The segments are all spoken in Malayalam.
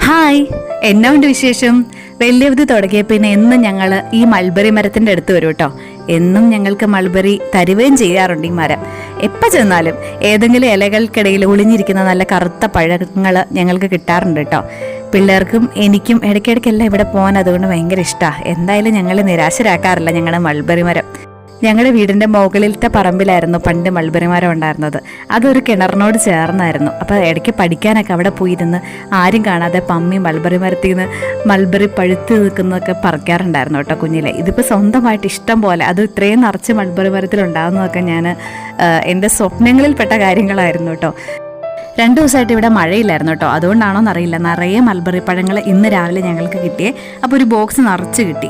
ഹായ്, എന്നാ ഉണ്ട് വിശേഷം? വലിയവധി തുടങ്ങിയ പിന്നെ എന്നും ഞങ്ങൾ ഈ മൾബറി മരത്തിൻ്റെ അടുത്ത് വരും കേട്ടോ. എന്നും ഞങ്ങൾക്ക് മൾബറി തരുകയും ചെയ്യാറുണ്ട്. ഈ മരം എപ്പോൾ ചെന്നാലും ഏതെങ്കിലും ഇലകൾക്കിടയിൽ ഒളിഞ്ഞിരിക്കുന്ന നല്ല കറുത്ത പഴങ്ങൾ ഞങ്ങൾക്ക് കിട്ടാറുണ്ട് കേട്ടോ. പിള്ളേർക്കും എനിക്കും ഇടയ്ക്കിടയ്ക്കെല്ലാം ഇവിടെ പോകാൻ അതുകൊണ്ട് ഭയങ്കര ഇഷ്ടമാണ്. എന്തായാലും ഞങ്ങൾ നിരാശരാക്കാറില്ല ഞങ്ങളുടെ മൾബറി മരം. ഞങ്ങളുടെ വീടിൻ്റെ മുകളിലത്തെ പറമ്പിലായിരുന്നു പണ്ട് മൾബറി മരം ഉണ്ടായിരുന്നത്. അതൊരു കിണറിനോട് ചേർന്നായിരുന്നു. അപ്പോൾ ഇടയ്ക്ക് പഠിക്കാനൊക്കെ അവിടെ പോയിരുന്ന് ആരും കാണാതെ പമ്മി മൾബറി മരത്തിൽ നിന്ന് മൾബറി പഴുത്ത് നിൽക്കുന്നതൊക്കെ പറിക്കാറുണ്ടായിരുന്നു കേട്ടോ കുഞ്ഞിലെ. ഇതിപ്പോൾ സ്വന്തമായിട്ട് ഇഷ്ടം പോലെ അത് ഇത്രയും നിറച്ച് മൾബറി മരത്തിലുണ്ടാകുന്നതൊക്കെ ഞാൻ എൻ്റെ സ്വപ്നങ്ങളിൽപ്പെട്ട കാര്യങ്ങളായിരുന്നു കേട്ടോ. 2 ദിവസമായിട്ട് ഇവിടെ മഴയില്ലായിരുന്നു കേട്ടോ. അതുകൊണ്ടാണോ എന്നറിയില്ല, നിറയെ മൾബറി പഴങ്ങൾ ഇന്ന് രാവിലെ ഞങ്ങൾക്ക് കിട്ടിയേ. അപ്പോൾ ഒരു ബോക്സ് നിറച്ച് കിട്ടി.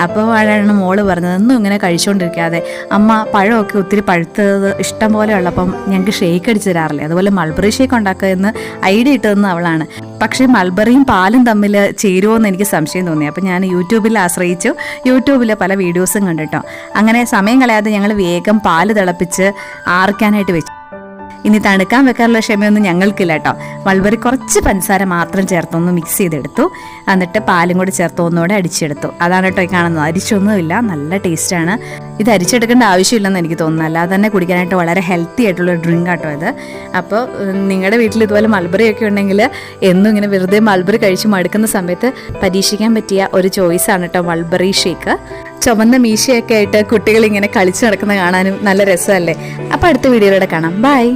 അപ്പോൾ ആണ് മോള് പറഞ്ഞത്, ഒന്നും ഇങ്ങനെ കഴിച്ചുകൊണ്ടിരിക്കാതെ അമ്മ പഴമൊക്കെ ഒത്തിരി പഴുത്തത് ഇഷ്ടം പോലെ ഉള്ളപ്പം ഞങ്ങൾക്ക് ഷേക്ക് അടിച്ച് തരാറില്ലേ, അതുപോലെ മൾബറി ഷേക്ക് ഉണ്ടാക്കുക എന്ന് ഐഡിയ ഇട്ടതെന്ന് അവളാണ്. പക്ഷേ മൾബറിയും പാലും തമ്മിൽ ചേരുമോ എന്ന് എനിക്ക് സംശയം തോന്നി. അപ്പോൾ ഞാൻ യൂട്യൂബിൽ ആശ്രയിച്ചു. യൂട്യൂബിൽ പല വീഡിയോസും കണ്ടിട്ടോ. അങ്ങനെ സമയം കളയാതെ ഞങ്ങൾ വേഗം പാല് തിളപ്പിച്ച് ആറിക്കാനായിട്ട് വെച്ചു. ഇനി തണുക്കാൻ വെക്കാനുള്ള ക്ഷമയൊന്നും ഞങ്ങൾക്കില്ല കേട്ടോ. മൾബറി കുറച്ച് പഞ്ചസാര മാത്രം ചേർത്തൊന്ന് മിക്സ് ചെയ്തെടുത്തു. എന്നിട്ട് പാലും കൂടി ചേർത്ത് ഒന്നുകൂടെ അടിച്ചെടുത്തു. അതാണ് കേട്ടോ ഈ കാണുന്നത്. അരിച്ചൊന്നുമില്ല, നല്ല ടേസ്റ്റാണ്. ഇത് അരിച്ചെടുക്കേണ്ട ആവശ്യമില്ലെന്ന് എനിക്ക് തോന്നുന്നു. അല്ലാതെ തന്നെ കുടിക്കാനായിട്ട് വളരെ ഹെൽത്തി ആയിട്ടുള്ള ഡ്രിങ്ക് ആട്ടോ ഇത്. അപ്പോൾ നിങ്ങളുടെ വീട്ടിൽ ഇതുപോലെ മൾബറി ഒക്കെ ഉണ്ടെങ്കിൽ എന്നും ഇങ്ങനെ വെറുതെ മൾബറി കഴിച്ച് മടുക്കുന്ന സമയത്ത് പരീക്ഷിക്കാൻ പറ്റിയ ഒരു ചോയ്സാണ് കേട്ടോ മൾബറി ഷേക്ക്. ചുവന്ന മീശയൊക്കെ ആയിട്ട് കുട്ടികൾ ഇങ്ങനെ കളിച്ച് നടക്കുന്ന കാണാനും നല്ല രസമല്ലേ. അപ്പോൾ അടുത്ത വീഡിയോയിലൂടെ കാണാം. ബൈ.